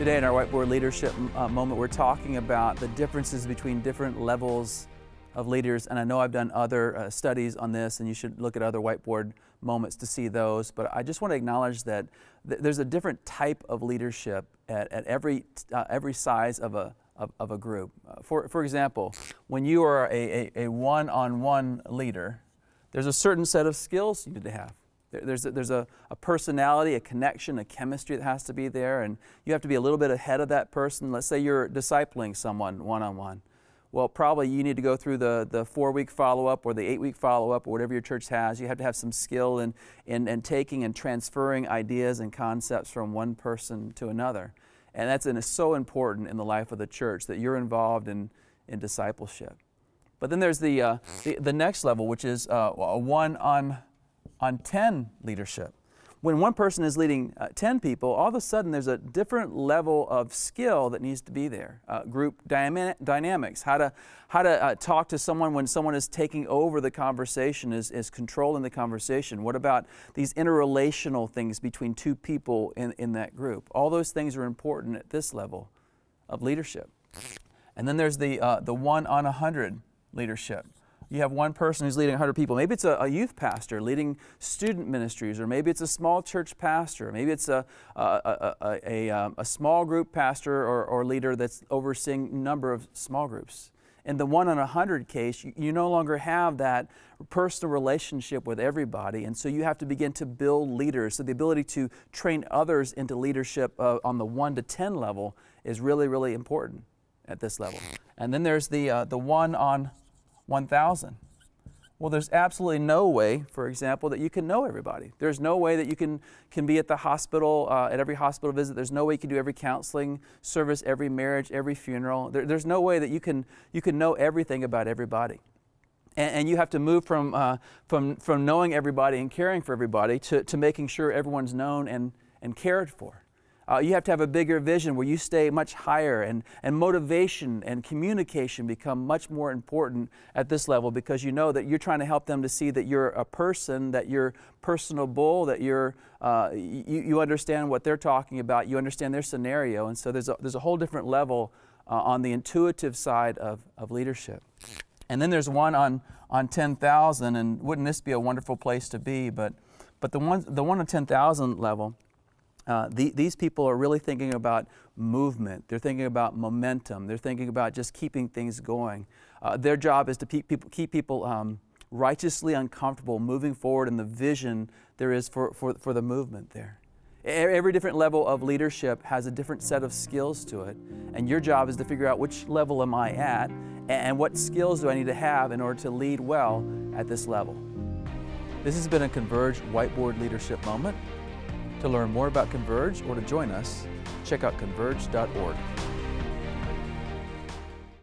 Today in our Whiteboard Leadership moment, we're talking about the differences between different levels of leaders. And I know I've done other studies on this, and you should look at other whiteboard moments to see those. But I just want to acknowledge that there's a different type of leadership at every size of a group. For example, when you are a one-on-one leader, there's a certain set of skills you need to have. There's a personality, a connection, a chemistry that has to be there, and you have to be a little bit ahead of that person. Let's say you're discipling someone one-on-one. Well, probably you need to go through the 4-week follow-up or the 8-week follow-up or whatever your church has. You have to have some skill in taking and transferring ideas and concepts from one person to another. And that's so important in the life of the church, that you're involved in discipleship. But then there's the next level, which is a one-on-10 leadership. When one person is leading 10 people, all of a sudden there's a different level of skill that needs to be there. Group dynamics, how to talk to someone when someone is taking over the conversation, is controlling the conversation. What about these interrelational things between two people in that group? All those things are important at this level of leadership. And then there's the 1-on-100 leadership. You have one person who's leading 100 people. Maybe it's a youth pastor leading student ministries, or maybe it's a small church pastor. Maybe it's a small group pastor or leader that's overseeing a number of small groups. In the 1-on-100 case, you no longer have that personal relationship with everybody, and so you have to begin to build leaders. So the ability to train others into leadership on the 1 to 10 level is really, really important at this level. And then there's the 1-on-1,000. Well, there's absolutely no way, for example, that you can know everybody. There's no way that you can be at the hospital, at every hospital visit. There's no way you can do every counseling service, every marriage, every funeral. There's no way that you can know everything about everybody. And you have to move from knowing everybody and caring for everybody to making sure everyone's known and cared for. You have to have a bigger vision where you stay much higher, and motivation and communication become much more important at this level, because you know that you're trying to help them to see that you're a person, that you're personable, that you understand what they're talking about, you understand their scenario. And so there's a whole different level on the intuitive side of leadership. And then there's one on 10,000, and wouldn't this be a wonderful place to be? But the one on 10,000 level, these people are really thinking about movement. They're thinking about momentum. They're thinking about just keeping things going. Their job is to keep people righteously uncomfortable, moving forward in the vision there is for the movement there. Every different level of leadership has a different set of skills to it, and your job is to figure out which level am I at, and what skills do I need to have in order to lead well at this level. This has been a Converge Whiteboard Leadership Moment. To learn more about Converge or to join us, check out converge.org.